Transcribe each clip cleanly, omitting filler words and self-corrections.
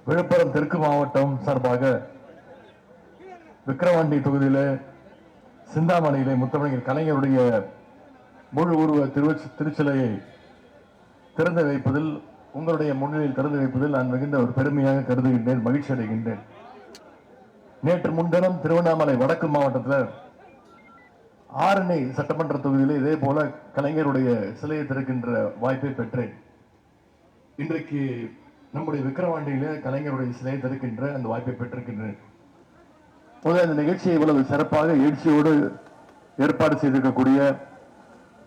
விழுப்புரம் தெற்கு மாவட்டம் சார்பாக விக்கிரவாண்டி தொகுதியில சிந்தாமணியிலே முத்தமிழர் கலைஞருடைய முழு உருவ திருச்சிலையை திறந்து வைப்பதில், உங்களுடைய முன்னிலையில் திறந்து வைப்பதில் நான் மிகுந்த ஒரு பெருமையாக கருதுகின்றேன், மகிழ்ச்சி அடைகின்றேன். நேற்று முன்தினம் திருவண்ணாமலை வடக்கு மாவட்டத்தில் ஆரணி சட்டமன்ற தொகுதியில் இதே போல கலைஞருடைய சிலையை திறக்கின்ற வாய்ப்பை பெற்றேன். இன்றைக்கு நம்முடைய விக்கிரவாண்டியில கலைஞருடைய சிலையை திறக்கின்ற அந்த வாய்ப்பை பெற்றிருக்கின்றேன். இந்த நிகழ்ச்சியை இவ்வளவு சிறப்பாக எழுச்சியோடு ஏற்பாடு செய்திருக்கக்கூடிய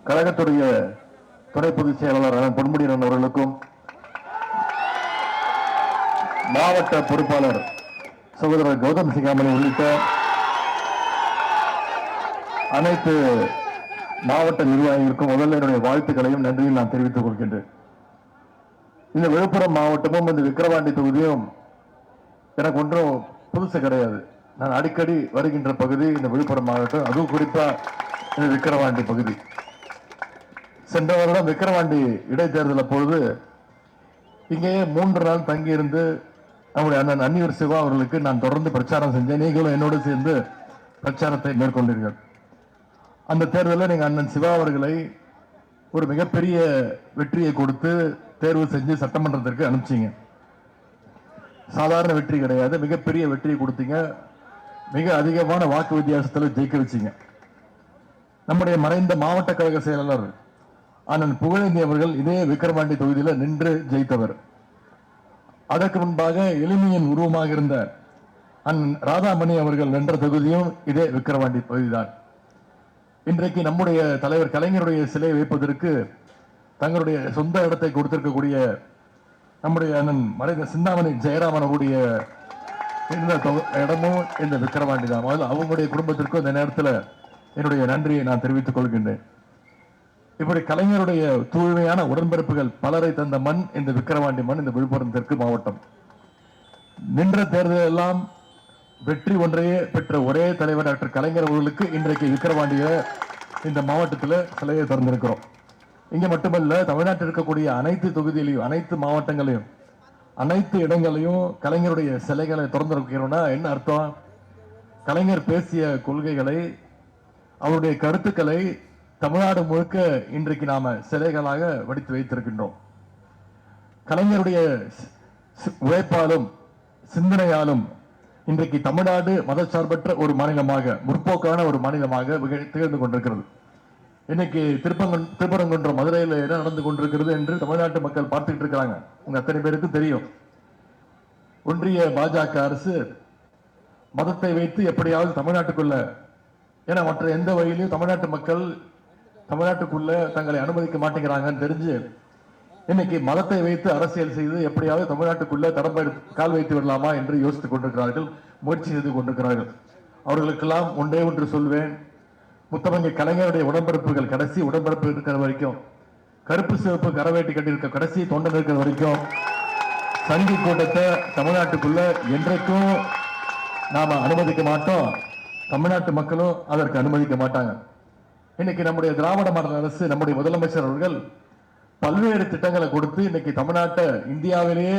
கழகத்துடைய துணை பொதுச் செயலாளர் பொன்முடியன் அவர்களுக்கும், மாவட்ட பொறுப்பாளர் சகோதரர் கௌதம் சிங்காமணி உள்ளிட்ட அனைத்து மாவட்ட நிர்வாகிகளுக்கும் முதல்ல என்னுடைய வாழ்த்துக்களையும் நன்றியும் நான் தெரிவித்துக் கொள்கின்றேன். இந்த விழுப்புரம் மாவட்டமும் இந்த விக்கிரவாண்டி தொகுதியும் எனக்கு ஒன்றும் புதுசு கிடையாது. நான் அடிக்கடி வருகின்ற பகுதி இந்த விழுப்புரம் மாவட்டம், அதுவும் குறிப்பா இந்த விக்கிரவாண்டி பகுதி. சென்ற வருடம் விக்கிரவாண்டி இடைத்தேர்தல் பொழுது இங்கேயே 3 நாள் தங்கியிருந்து நம்முடைய அண்ணன் அன்னியூர் சிவா அவர்களுக்கு நான் தொடர்ந்து பிரச்சாரம் செஞ்சேன். நீங்களும் என்னோடு சேர்ந்து பிரச்சாரத்தை மேற்கொண்டீர்கள். அந்த தேர்தலில் நீங்க அண்ணன் சிவா அவர்களை ஒரு மிகப்பெரிய வெற்றியை கொடுத்து தேர்வு செஞ்சு சட்டமன்றத்திற்கு அனுப்பிச்சிங்க. சாதாரண வெற்றி கிடையாது, மிகப்பெரிய வெற்றியை கொடுத்தீங்க. மிக அதிகமான வாக்கு வித்தியாசத்தில் ஜெயிக்க வச்சீங்க. நம்முடைய மறைந்த மாவட்ட கழக செயலாளர் அண்ணன் புகழேந்தி அவர்கள் இதே விக்கிரவாண்டி தொகுதியில் நின்று ஜெயித்தவர். அதற்கு முன்பாக எளிமையின் உருவமாக இருந்த அண்ணன் ராதாமணி அவர்கள் வென்ற தொகுதியும் இதே விக்கிரவாண்டி பகுதிதான். இன்றைக்கு நம்முடைய தலைவர் கலைஞருடைய சிலை வைப்பதற்கு தங்களுடைய சொந்த இடத்தை கொடுத்திருக்கக்கூடிய நம்முடைய அண்ணன் மறைந்த சிந்தாமணி ஜெயராமன் அவருடைய இந்த இடமும் இந்த விக்கிரவாண்டி தான். அவங்களுடைய குடும்பத்திற்கும் இந்த நேரத்தில் என்னுடைய நன்றியை நான் தெரிவித்துக் கொள்கின்றேன். இப்படி கலைஞருடைய தூய்மையான உடன்பிறப்புகள் பலரை தந்த மண் இந்த விக்கிரவாண்டி மண், இந்த விழுப்புரம் தெற்கு மாவட்டம். நின்ற தேர்தல் எல்லாம் வெற்றி ஒன்றையே பெற்ற ஒரே தலைவர் டாக்டர் கலைஞர் அவர்களுக்கு இன்றைக்கு விக்கிரவாண்டிய இந்த மாவட்டத்தில் சிலையை திறந்திருக்கிறோம். இங்க மட்டுமல்ல, தமிழ்நாட்டில் இருக்கக்கூடிய அனைத்து தொகுதியிலையும், அனைத்து மாவட்டங்களையும், அனைத்து இடங்களையும் கலைஞருடைய சிலைகளை திறந்திருக்கிறோம்னா என்ன அர்த்தம்? கலைஞர் பேசிய கொள்கைகளை, அவருடைய கருத்துக்களை தமிழ்நாடு முழுக்க இன்றைக்கு நாம சிலைகளாக வடித்து வைத்திருக்கின்றோம். கலைஞருடைய உழைப்பாலும் சிந்தனையாலும் இன்றைக்கு தமிழ்நாடு மதச்சார்பற்ற ஒரு மாநிலமாக, முற்போக்கான ஒரு மாநிலமாக திகழ்ந்து கொண்டிருக்கிறது. இன்னைக்கு திருப்பரங்குன்றம் மதுரையில் என்ன நடந்து கொண்டிருக்கிறது என்று தமிழ்நாட்டு மக்கள் பார்த்துட்டு இருக்கிறாங்க. உங்க அத்தனை பேருக்கு தெரியும். ஒன்றிய பாஜக அரசு மதத்தை வைத்து எப்படியாவது தமிழ்நாட்டுக்குள்ள, ஏன்னா மற்ற எந்த வழியிலும் தமிழ்நாட்டு மக்கள் தமிழ்நாட்டுக்குள்ள தங்களை அனுமதிக்க மாட்டேங்கிறாங்கன்னு தெரிஞ்சு இன்னைக்கு மதத்தை வைத்து அரசியல் செய்து எப்படியாவது தமிழ்நாட்டுக்குள்ள கால் வைத்து விடலாமா என்று யோசித்துக் கொண்டிருக்கிறார்கள், முயற்சி செய்து கொண்டிருக்கிறார்கள். அவர்களுக்கெல்லாம் ஒன்றே ஒன்று சொல்வேன், முத்தமிழ் கலைஞருடைய உடன்பிறப்புகள் கடைசி உடன்பிறப்பு இருக்கிற வரைக்கும், கருப்பு சிவப்பு கரவேட்டி கட்டியிருக்க கடைசி தொண்டன் இருக்கிற வரைக்கும் சங்கி கூட்டத்தை தமிழ்நாட்டுக்குள்ள என்றைக்கும் நாம அனுமதிக்க மாட்டோம். தமிழ்நாட்டு மக்களும் அதற்கு அனுமதிக்க மாட்டாங்க. இன்னைக்கு நம்முடைய திராவிட மாடல் அரசு, நம்முடைய முதலமைச்சர் அவர்கள் பல்வேறு திட்டங்களை கொடுத்து இன்னைக்கு தமிழ்நாட்டை இந்தியாவிலேயே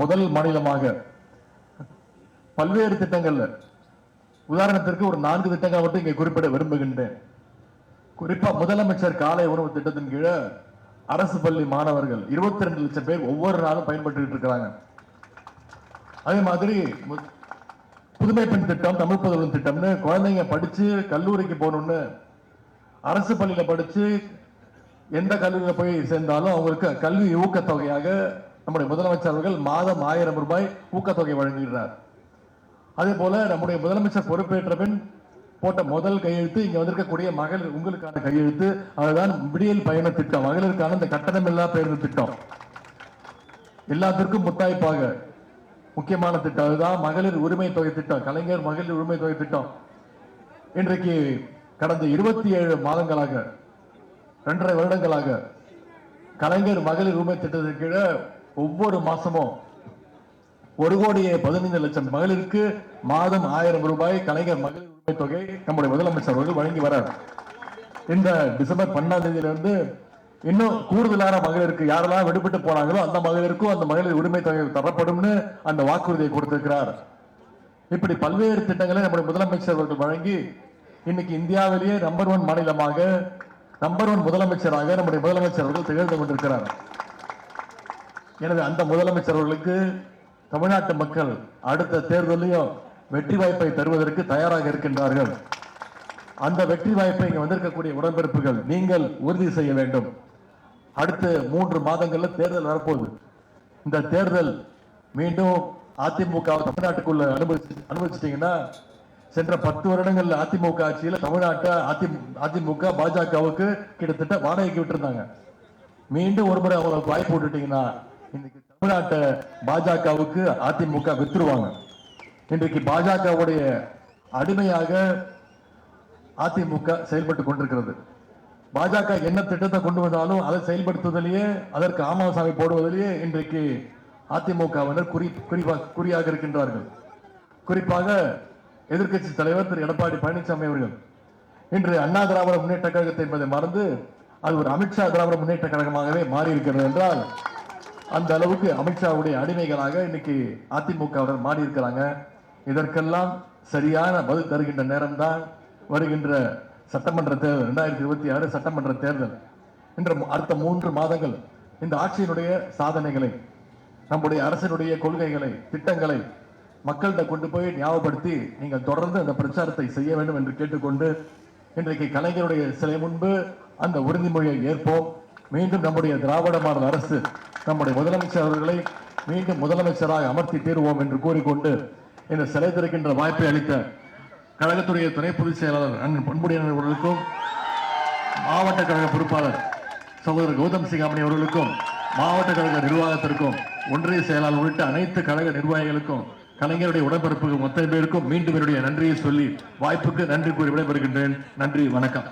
முதல் மாநிலமாக பல்வேறு திட்டங்கள்ல, உதாரணத்திற்கு ஒரு 4 திட்டங்களை மட்டும் இங்கே குறிப்பிட விரும்புகின்றேன். குறிப்பா முதலமைச்சர் காலை உணவு திட்டத்தின் கீழே அரசு பள்ளி மாணவர்கள் 22 லட்சம் பேர் ஒவ்வொரு நாளும் பயன்பட்டு இருக்கிறாங்க. அதே மாதிரி புதுமை பெண் திட்டம், தமிழ் புதல்வன் திட்டம்னு குழந்தைங்க படிச்சு கல்லூரிக்கு போகணும்னு அரசு பள்ளியில படிச்சு எந்த கல்லூரியில் போய் சேர்ந்தாலும் அவங்களுக்கு கல்வி ஊக்கத்தொகையாக நம்முடைய முதலமைச்சர் அவர்கள் மாதம் 1000 ரூபாய் ஊக்கத்தொகை வழங்குகிறார். அதே போல நம்முடைய முதலமைச்சர் பொறுப்பேற்ற பின் போட்ட முதல் கையெழுத்து இங்க வந்திருக்கக்கூடிய மகளிர் உங்களுக்கான கையெழுத்து, அதுதான் விடியல் பயண திட்டம், மகளிருக்கான இந்த கட்டணமில்லா பேருந்து திட்டம். எல்லாத்திற்கும் முத்தாய்ப்பாக முக்கியமான திட்டம் அதுதான் மகளிர் உரிமை தொகை திட்டம், கலைஞர் மகளிர் உரிமை தொகை திட்டம். இன்றைக்கு கடந்த 27 மாதங்களாக, 2.5 வருடங்களாக கலைஞர் மகளிர் உரிமை திட்டத்தின் கீழே ஒவ்வொரு மாசமும் 1,15,00,000 மகளிருக்கு மாதம் 1000 ரூபாய் கலைஞர் மகளிர் உரிமை தொகை நம்முடைய முதலமைச்சர் அவர்கள் வழங்கி வரார். இந்த டிசம்பர் 12 தேதியிலிருந்து இன்னும் கூடுதலான மகளிருக்கு யாரெல்லாம் விடுபட்டு போனாங்களோ அந்த மகளிருக்கும் அந்த மகளிர் உரிமை தொகை தரப்படும்னு அந்த வாக்குறுதியை கொடுத்திருக்கிறார். இப்படி பல்வேறு திட்டங்களை நம்முடைய முதலமைச்சர் அவர்கள் வழங்கி இன்னைக்கு இந்தியாவிலேயே நம்பர் 1 மாநிலமாக நம்பர் 1 முதலமைச்சராக நம்முடைய முதலமைச்சர் அவர்கள் திகழ்ந்து கொண்டிருக்கிறார். எனவே அந்த முதலமைச்சர் அவர்களுக்கு தமிழ்நாட்டு மக்கள் அடுத்த தேர்தலையும் வெற்றி வாய்ப்பை தருவதற்கு தயாராக இருக்கின்றார்கள். அந்த வெற்றி வாய்ப்பை இங்க வந்திருக்கக்கூடிய உடன்பிறப்புகள் நீங்கள் உறுதி செய்ய வேண்டும். அடுத்த 3 மாதங்கள்ல தேர்தல் வரப்போகுது. இந்த தேர்தல் மீண்டும் அதிமுக தமிழ்நாட்டுக்குள்ள அனுபவிச்சிட்டீங்கன்னா சென்ற 10 வருடங்கள்ல அதிமுக ஆட்சியில தமிழ்நாட்டை அதிமுக பாஜகவுக்கு கிட்டத்தட்ட வாடகைக்கு விட்டுருந்தாங்க. மீண்டும் ஒருமுறை அவங்களுக்கு வாய்ப்பு விட்டுட்டீங்கன்னா இன்னைக்கு தமிழ்நாட்டை பாஜகவுக்கு அதிமுக வித்துருவாங்க. இன்றைக்கு பாஜகவுடைய அடிமையாக அதிமுக செயல்பட்டு கொண்டிருக்கிறது. பாஜக என்ன திட்டத்தை கொண்டு வந்தாலும் அதை செயல்படுத்துவதிலேயே அதற்கு ஆமாசாமி போடுவதிலேயே இன்றைக்கு அதிமுகவினர் குறியாக இருக்கின்றார்கள். குறிப்பாக எதிர்க்கட்சி தலைவர் திரு எடப்பாடி பழனிசாமி அவர்கள் இன்று அண்ணா திராவிட முன்னேற்ற கழகத்தை என்பதை மறந்து அது ஒரு அமித்ஷா திராவிட முன்னேற்ற கழகமாகவே மாறி இருக்கிறது என்றால் அந்த அளவுக்கு அமித்ஷாவுடைய அடிமைகளாக இன்னைக்கு அதிமுகவினர் மாறி இருக்கிறாங்க. இதற்கெல்லாம் சரியான பதில் தருகின்ற நேரம்தான் வருகின்ற சட்டமன்ற தேர்தல் 2026 சட்டமன்ற தேர்தல். இன்று அடுத்த 3 மாதங்கள் இந்த ஆட்சியினுடைய சாதனைகளை நம்முடைய அரசினுடைய கொள்கைகளை திட்டங்களை மக்கள்கிட்ட கொண்டு போய் ஞாபகப்படுத்தி நீங்கள் தொடர்ந்து அந்த பிரச்சாரத்தை செய்ய வேண்டும் என்று கேட்டுக்கொண்டு இன்றைக்கு கலைஞருடைய சிலை முன்பு அந்த உறுதிமொழியை ஏற்போம். மீண்டும் நம்முடைய திராவிட மாடல் அரசு நம்முடைய முதலமைச்சர் அவர்களை மீண்டும் முதலமைச்சராக அமர்த்தி தீர்வோம் என்று கூறிக்கொண்டு இந்த சிலை திறக்கின்ற வாய்ப்பை அளித்த கழகத்துடைய துணை பொதுச் செயலாளர் அண்ணன் பொன்முடியன் அவர்களுக்கும் மாவட்ட கழக பொறுப்பாளர் சகோதரர் கௌதம் சிங்காமணி அவர்களுக்கும் மாவட்ட கழக நிர்வாகத்திற்கும் ஒன்றிய செயலாளர் உள்ளிட்ட அனைத்து கழக நிர்வாகிகளுக்கும் கலைஞருடைய உடன்பிறப்புகள் மொத்த பேருக்கும் மீண்டும் என்னுடைய நன்றியை சொல்லி வாய்ப்புக்கு நன்றி கூறி விடைபெறுகின்றேன். நன்றி, வணக்கம்.